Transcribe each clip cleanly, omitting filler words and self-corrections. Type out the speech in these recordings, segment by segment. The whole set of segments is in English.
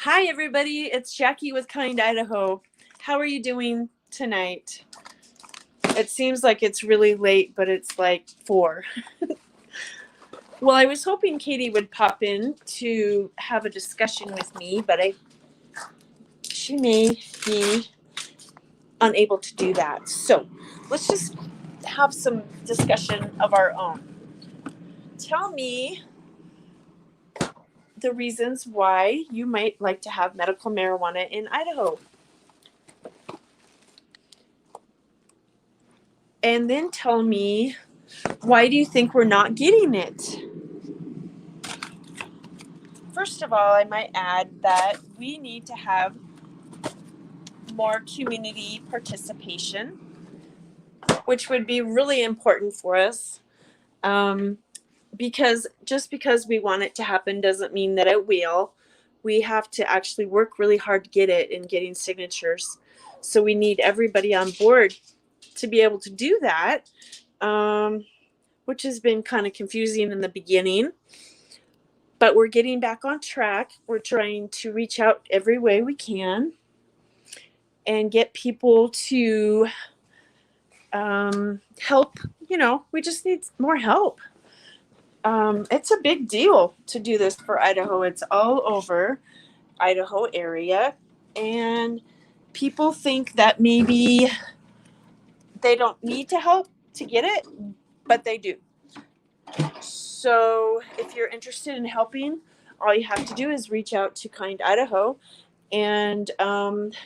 Hi, everybody. It's Jackee with Kind Idaho. How are you doing tonight? It seems like it's really late, but it's like 4. Well, I was hoping Katie would pop in to have a discussion with me, but she may be unable to do that. So let's just have some discussion of our own. Tell me the reasons why you might like to have medical marijuana in Idaho. And then tell me, why do you think we're not getting it? First of all, I might add that we need to have more community participation, which would be really important for us. Because just because we want it to happen doesn't mean that it will. We have to actually work really hard to get it and getting signatures. So we need everybody on board to be able to do that, which has been kind of confusing in the beginning. But we're getting back on track. We're trying to reach out every way we can and get people to help. We just need more help. It's a big deal to do this for Idaho. It's all over Idaho area. And people think that maybe they don't need to help to get it, but they do. So if you're interested in helping, all you have to do is reach out to Kind Idaho and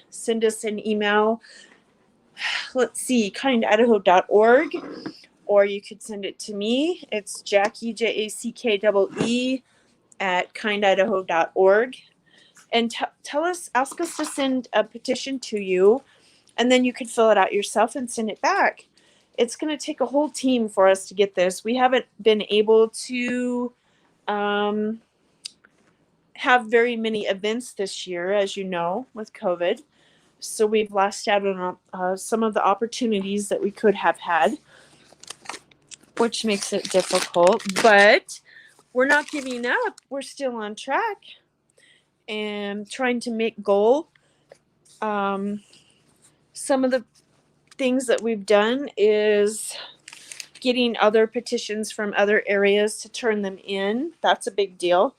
send us an email. Let's see, kindidaho.org, or you could send it to me. It's Jackee, Jackee, at kindidaho.org. And ask us to send a petition to you, and then you can fill it out yourself and send it back. It's going to take a whole team for us to get this. We haven't been able to have very many events this year, as you know, with COVID. So we've lost out on some of the opportunities that we could have had, which makes it difficult. But we're not giving up. We're still on track and trying to make goal. Some of the things that we've done is getting other petitions from other areas to turn them in. That's a big deal.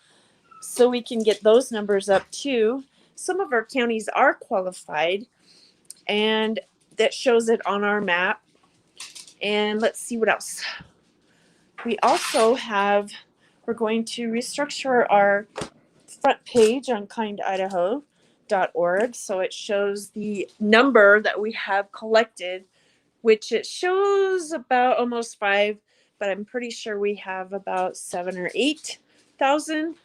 So we can get those numbers up too. Some of our counties are qualified, and that shows it on our map. And let's see what else. We also we're going to restructure our front page on kindidaho.org so it shows the number that we have collected, which it shows about almost 5, but I'm pretty sure we have about 7 or 8,000,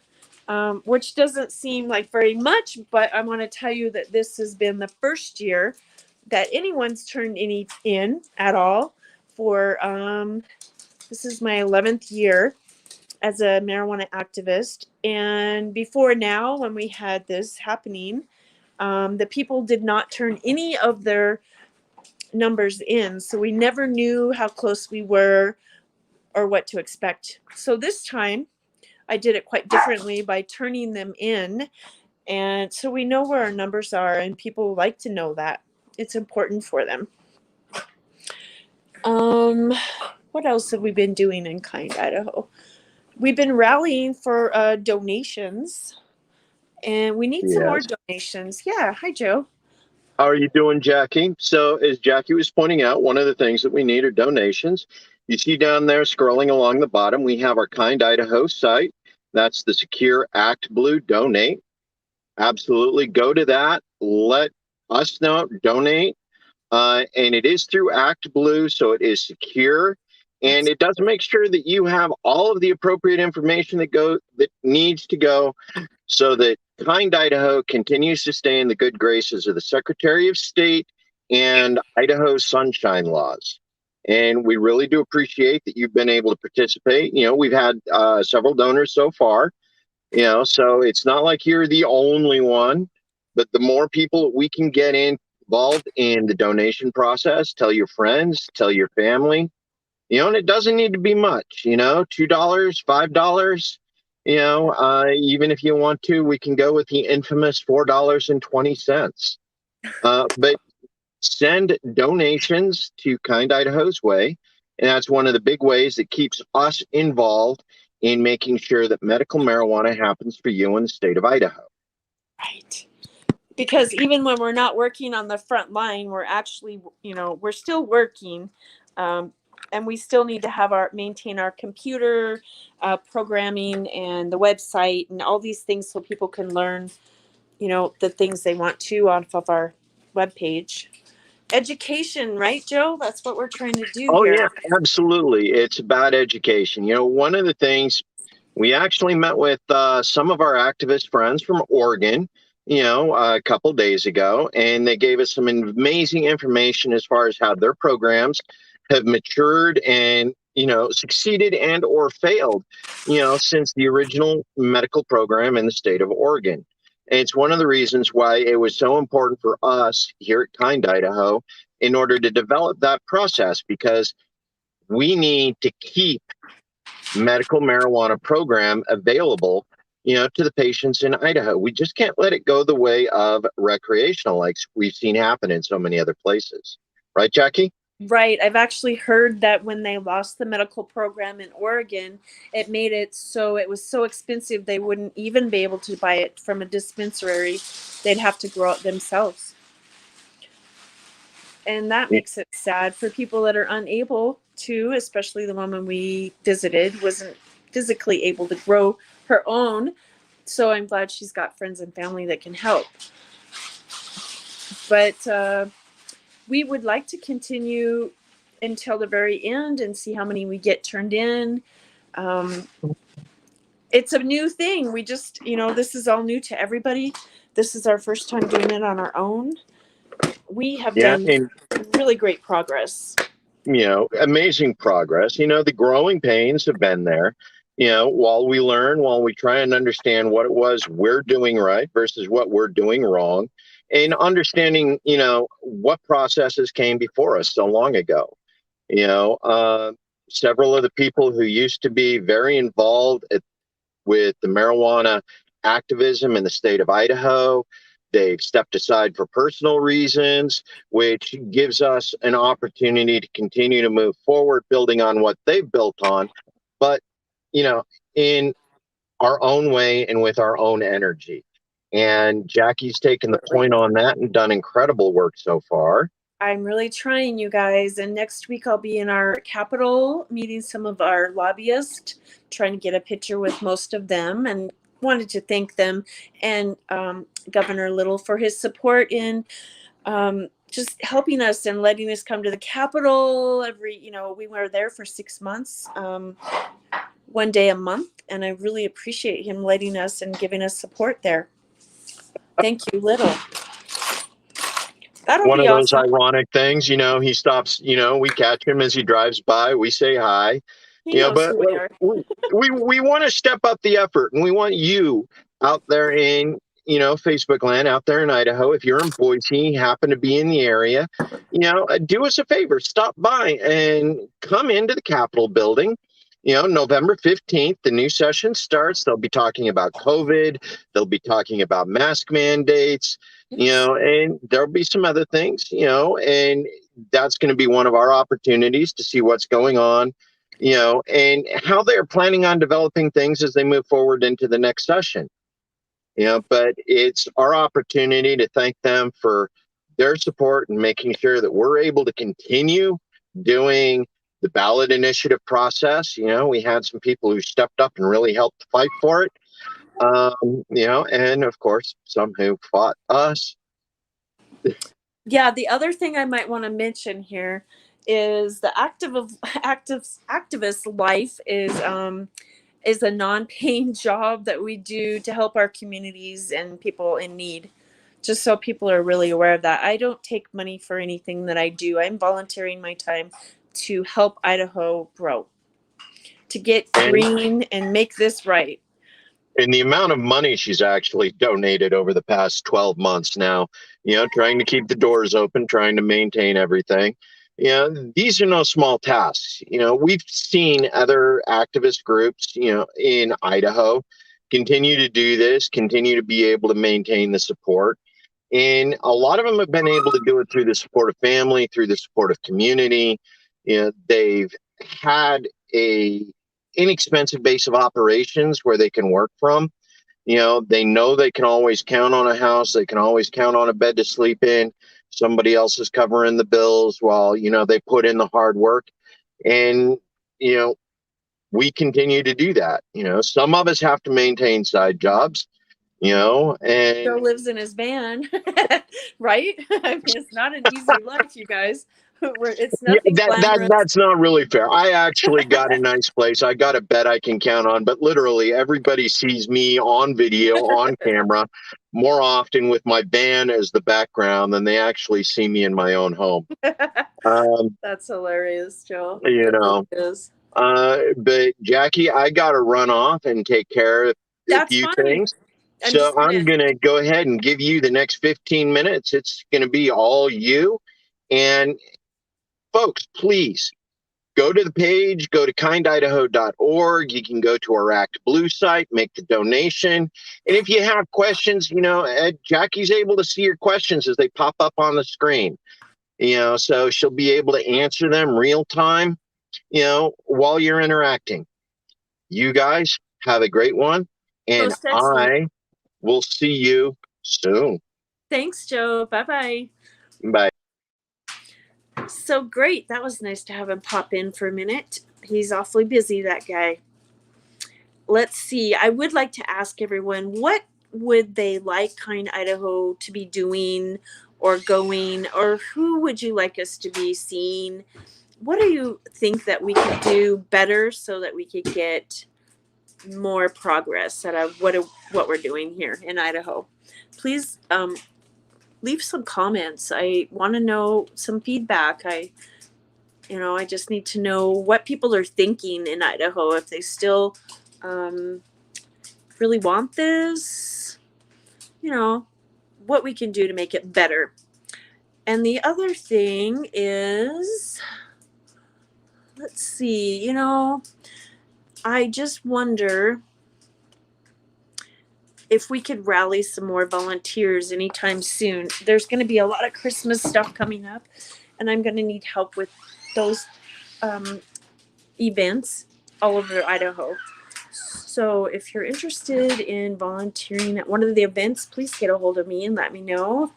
which doesn't seem like very much, but I want to tell you that this has been the first year that anyone's turned any in at all for, this is my 11th year as a marijuana activist. And before now, when we had this happening, the people did not turn any of their numbers in, so we never knew how close we were or what to expect. So this time I did it quite differently by turning them in, and so we know where our numbers are, and people like to know that. It's important for them. What else have we been doing in Kind Idaho? We've been rallying for donations, and we need some more donations. Yeah. Hi, Joe. How are you doing, Jackee? So as Jackee was pointing out, one of the things that we need are donations. You see down there scrolling along the bottom, we have our Kind Idaho site. That's the Secure Act Blue Donate. Absolutely. Go to that. Let us know. Donate. And it is through Act Blue, so it is secure. And it does make sure that you have all of the appropriate information that needs to go so that Kind Idaho continues to stay in the good graces of the Secretary of State and Idaho's sunshine laws. And we really do appreciate that you've been able to participate. We've had several donors so far, so it's not like you're the only one, but the more people that we can get involved in the donation process, tell your friends, tell your family, and it doesn't need to be much, $2, $5. Even if you want to, we can go with the infamous $4.20. But send donations to Kind Idaho's Way. And that's one of the big ways that keeps us involved in making sure that medical marijuana happens for you in the state of Idaho. Right. Because even when we're not working on the front line, we're actually, we're still working. And we still need to maintain our computer programming and the website and all these things so people can learn, the things they want to off of our webpage. Education, right, Joe? That's what we're trying to do Oh, here. yeah, absolutely. It's about education. One of the things we actually met with some of our activist friends from Oregon, a couple days ago, and they gave us some amazing information as far as how their programs have matured and, succeeded and or failed, since the original medical program in the state of Oregon. And it's one of the reasons why it was so important for us here at Kind Idaho in order to develop that process, because we need to keep medical marijuana program available, to the patients in Idaho. We just can't let it go the way of recreational, like we've seen happen in so many other places. Right, Jackee? Right. I've actually heard that when they lost the medical program in Oregon, it made it so it was so expensive they wouldn't even be able to buy it from a dispensary. They'd have to grow it themselves. And that makes it sad for people that are unable to, especially the woman we visited wasn't physically able to grow her own. So I'm glad she's got friends and family that can help. But we would like to continue until the very end and see how many we get turned in. It's a new thing. We just, this is all new to everybody. This is our first time doing it on our own. We have done really great progress. Amazing progress. The growing pains have been there. While we learn, while we try and understand what it was we're doing right versus what we're doing wrong, and understanding, what processes came before us so long ago. Several of the people who used to be very involved with the marijuana activism in the state of Idaho, they've stepped aside for personal reasons, which gives us an opportunity to continue to move forward, building on what they've built on, but, in our own way and with our own energy. And Jackee's taken the point on that and done incredible work so far. I'm really trying, you guys. And next week I'll be in our Capitol meeting some of our lobbyists, trying to get a picture with most of them, and wanted to thank them and Governor Little for his support in just helping us and letting us come to the Capitol we were there for 6 months, one day a month. And I really appreciate him letting us and giving us support there. Thank you, Little. One of those ironic things, he stops, we catch him as he drives by, we say hi, but we want to step up the effort, and we want you out there in, Facebook land out there in Idaho. If you're in Boise, happen to be in the area, do us a favor, stop by and come into the Capitol building. November 15th, the new session starts. They'll be talking about COVID. They'll be talking about mask mandates, and there'll be some other things, and that's going to be one of our opportunities to see what's going on, and how they're planning on developing things as they move forward into the next session. But it's our opportunity to thank them for their support and making sure that we're able to continue doing the ballot initiative process. We had some people who stepped up and really helped fight for it. And of course, some who fought us. Yeah, the other thing I might want to mention here is the activist life is a non-paying job that we do to help our communities and people in need. Just so people are really aware of that. I don't take money for anything that I do. I'm volunteering my time to help Idaho grow, to get green and make this right. And the amount of money she's actually donated over the past 12 months now, trying to keep the doors open, trying to maintain everything. These are no small tasks. We've seen other activist groups, in Idaho continue to do this, continue to be able to maintain the support. And a lot of them have been able to do it through the support of family, through the support of community. They've had a inexpensive base of operations where they can work from. They know they can always count on a house. They can always count on a bed to sleep in. Somebody else is covering the bills while, they put in the hard work. And, we continue to do that. Some of us have to maintain side jobs, and Joe lives in his van, right? I mean, it's not an easy life, you guys. It's yeah, nothing glamorous. that's not really fair. I actually got a nice place. I got a bed I can count on, but literally everybody sees me on video, on camera, more often with my van as the background than they actually see me in my own home. That's hilarious, Joe. You It really know, is. but Jackee, I got to run off and take care of a That's few fine. things. I'm So just I'm going to go ahead and give you the next 15 minutes. It's going to be all you. And folks, please go to the page, go to kindidaho.org. You can go to our Act Blue site, make the donation. And if you have questions, Jackee's able to see your questions as they pop up on the screen. So she'll be able to answer them real time, while you're interacting. You guys have a great one. And I will see you soon. Thanks, Joe. Bye-bye. Bye. So great. That was nice to have him pop in for a minute. He's awfully busy, that guy. Let's see. I would like to ask everyone, what would they like Kind Idaho to be doing or going, or who would you like us to be seeing? What do you think that we could do better so that we could get more progress at what we're doing here in Idaho? Please leave some comments. I want to know some feedback. I just need to know what people are thinking in Idaho, if they still really want this, what we can do to make it better. And the other thing is, let's see, I just wonder if we could rally some more volunteers anytime soon. There's going to be a lot of Christmas stuff coming up, and I'm going to need help with those events all over Idaho. So if you're interested in volunteering at one of the events, please get a hold of me and let me know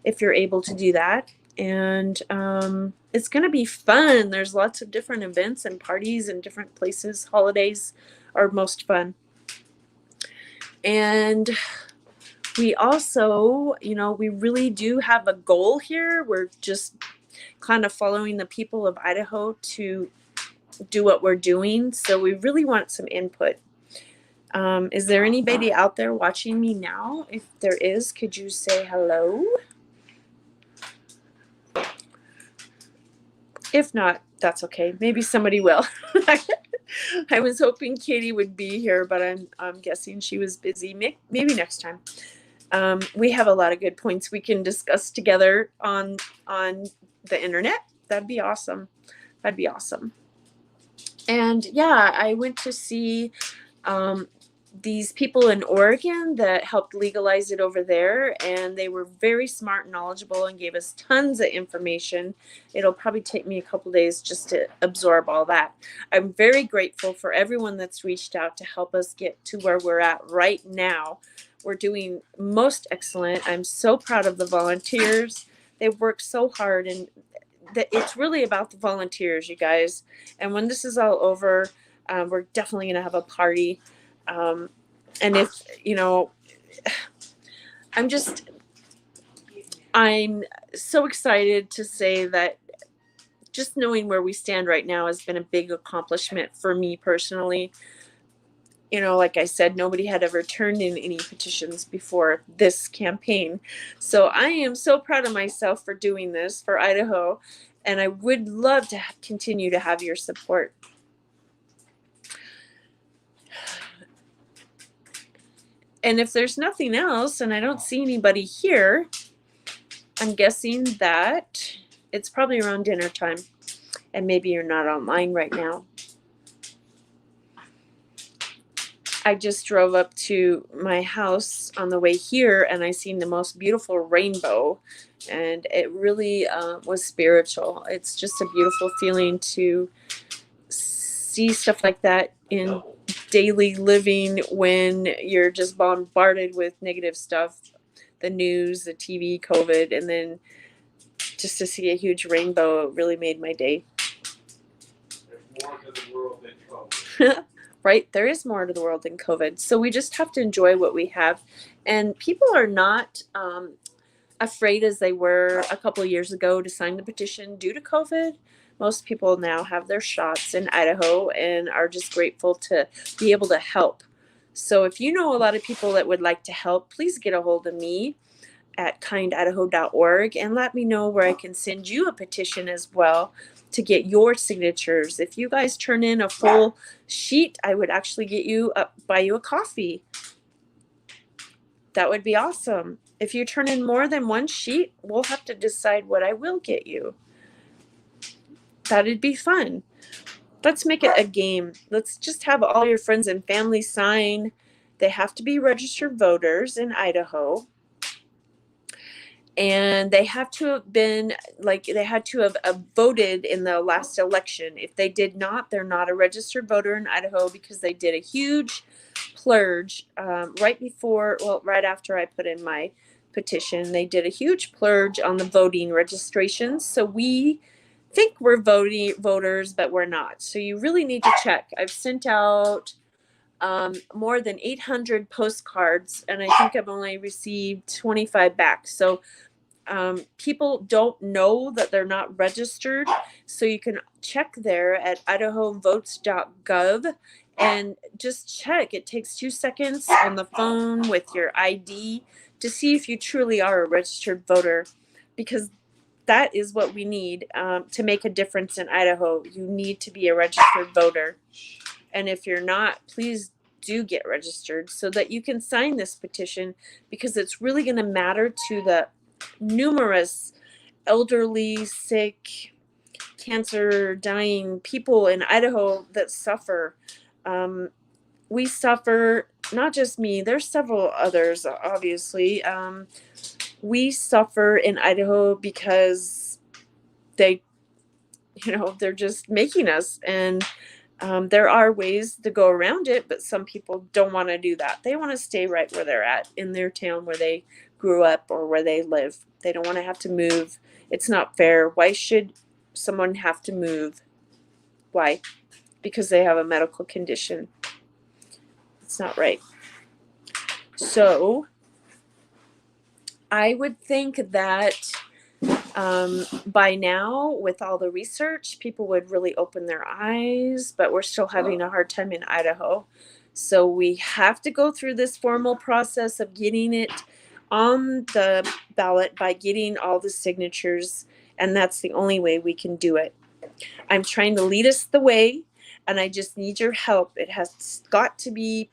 if you're able to do that. And it's going to be fun. There's lots of different events and parties in different places. Holidays are most fun. And we also, we really do have a goal here. We're just kind of following the people of Idaho to do what we're doing. So we really want some input. Is there anybody out there watching me now? If there is, could you say hello? If not, that's okay. Maybe somebody will. I was hoping Katie would be here, but I'm guessing she was busy. Maybe next time. We have a lot of good points we can discuss together on the internet. That'd be awesome. And yeah, I went to see these people in Oregon that helped legalize it over there, and they were very smart and knowledgeable and gave us tons of information. It'll probably take me a couple days just to absorb all that. I'm very grateful for everyone that's reached out to help us get to where we're at right now. We're doing most excellent. I'm so proud of the volunteers. They've worked so hard, and it's really about the volunteers, you guys. And when this is all over, we're definitely going to have a party. And if, I'm so excited to say that just knowing where we stand right now has been a big accomplishment for me personally. Like I said, nobody had ever turned in any petitions before this campaign. So I am so proud of myself for doing this for Idaho, and I would love to continue to have your support. And if there's nothing else, and I don't see anybody here, I'm guessing that It's probably around dinner time, and maybe you're not online right now. I just drove up to my house on the way here, and I seen the most beautiful rainbow, and it really was spiritual. It's just a beautiful feeling to see stuff like that in daily living when you're just bombarded with negative stuff, the news, the TV, COVID, and then just to see a huge rainbow really made my day. There's more to the world than COVID. Right? There is more to the world than COVID. So we just have to enjoy what we have. And people are not afraid as they were a couple of years ago to sign the petition due to COVID. Most people now have their shots in Idaho and are just grateful to be able to help. So if you know a lot of people that would like to help, please get a hold of me at kindidaho.org and let me know where I can send you a petition as well to get your signatures. If you guys turn in a full sheet, I would actually get you buy you a coffee. That would be awesome. If you turn in more than one sheet, we'll have to decide what I will get you. That'd be fun. Let's make it a game. Let's just have all your friends and family sign. They have to be registered voters in Idaho. And they have to have been they had to have voted in the last election. If they did not, they're not a registered voter in Idaho because they did a huge purge right after I put in my petition. They did a huge purge on the voting registrations. So we think we're voters, but we're not. So you really need to check. I've sent out more than 800 postcards, and I think I've only received 25 back. So people don't know that they're not registered. So you can check there at idahovotes.gov and just check. It takes 2 seconds on the phone with your ID to see if you truly are a registered voter, because that is what we need to make a difference in Idaho. You need to be a registered voter. And if you're not, please do get registered so that you can sign this petition, because it's really going to matter to the numerous elderly, sick, cancer, dying people in Idaho that suffer. We suffer, not just me, there's several others, obviously. We suffer in Idaho because they're just making us. And there are ways to go around it, but some people don't want to do that. They want to stay right where they're at in their town where they grew up or where they live. They don't want to have to move. It's not fair. Why should someone have to move? Why? Because they have a medical condition. It's not right. So I would think that by now, with all the research, people would really open their eyes, but we're still having a hard time in Idaho. So we have to go through this formal process of getting it on the ballot by getting all the signatures, and that's the only way we can do it. I'm trying to lead us the way, and I just need your help. It has got to be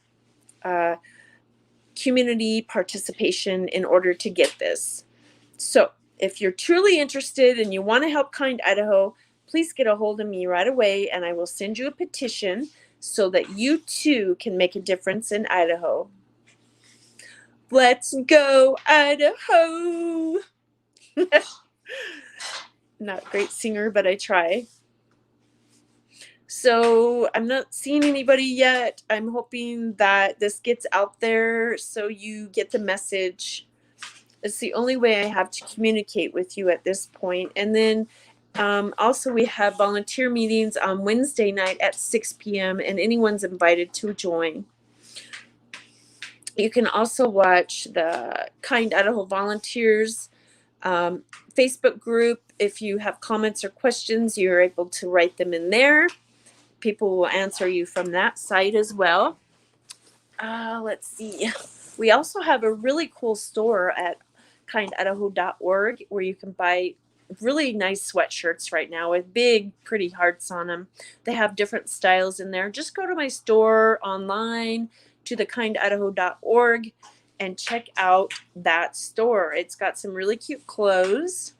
community participation in order to get this. So if you're truly interested and you want to help Kind Idaho, please get a hold of me right away, and I will send you a petition so that you too can make a difference in Idaho. Let's go, Idaho! Not a great singer, but I try. So I'm not seeing anybody yet. I'm hoping that this gets out there so you get the message. It's the only way I have to communicate with you at this point. And then also we have volunteer meetings on Wednesday night at 6 p.m. and anyone's invited to join. You can also watch the Kind Idaho Volunteers Facebook group. If you have comments or questions, you're able to write them in there. People will answer you from that site as well. Let's see. We also have a really cool store at kindidaho.org where you can buy really nice sweatshirts right now with big, pretty hearts on them. They have different styles in there. Just go to my store online to the kindidaho.org and check out that store. It's got some really cute clothes.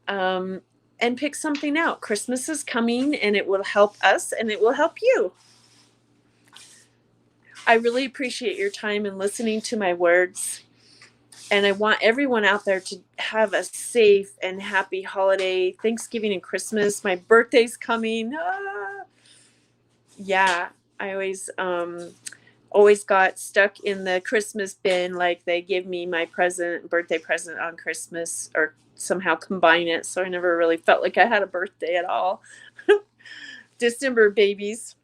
and pick something out. Christmas is coming, and it will help us, and it will help you. I really appreciate your time and listening to my words. And I want everyone out there to have a safe and happy holiday, Thanksgiving and Christmas. My birthday's coming. Yeah, I always got stuck in the Christmas bin. Like they give me my birthday present on Christmas, or somehow combine it. So I never really felt like I had a birthday at all. December babies.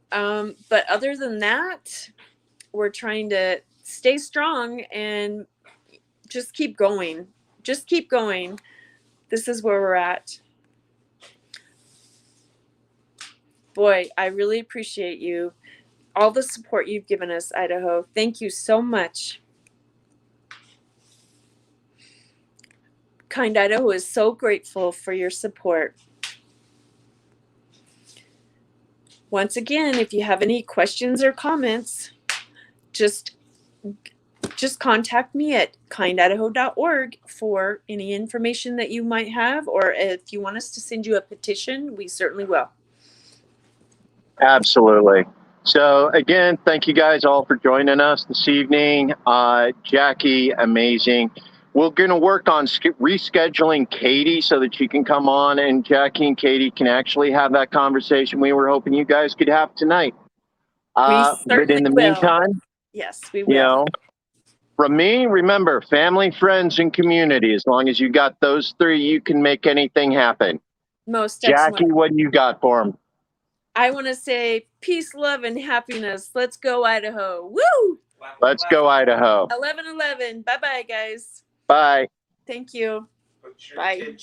But other than that, we're trying to stay strong and just keep going. Just keep going. This is where we're at. Boy, I really appreciate you. All the support you've given us, Idaho. Thank you so much. Kind Idaho is so grateful for your support. Once again, if you have any questions or comments, just contact me at kindidaho.org for any information that you might have, or if you want us to send you a petition, we certainly will. Absolutely. So again, thank you guys all for joining us this evening. Jackee, amazing. We're going to work on rescheduling Katie so that she can come on, and Jackee and Katie can actually have that conversation we were hoping you guys could have tonight. But in the meantime, yes, we will. You know, from me, remember, family, friends, and community. As long as you got those three, you can make anything happen. Most Jackee, what do you got for them? I want to say peace, love, and happiness. Let's go, Idaho. Woo! Let's go, Idaho. 11-11. Bye-bye, guys. Bye. Thank you. Bye.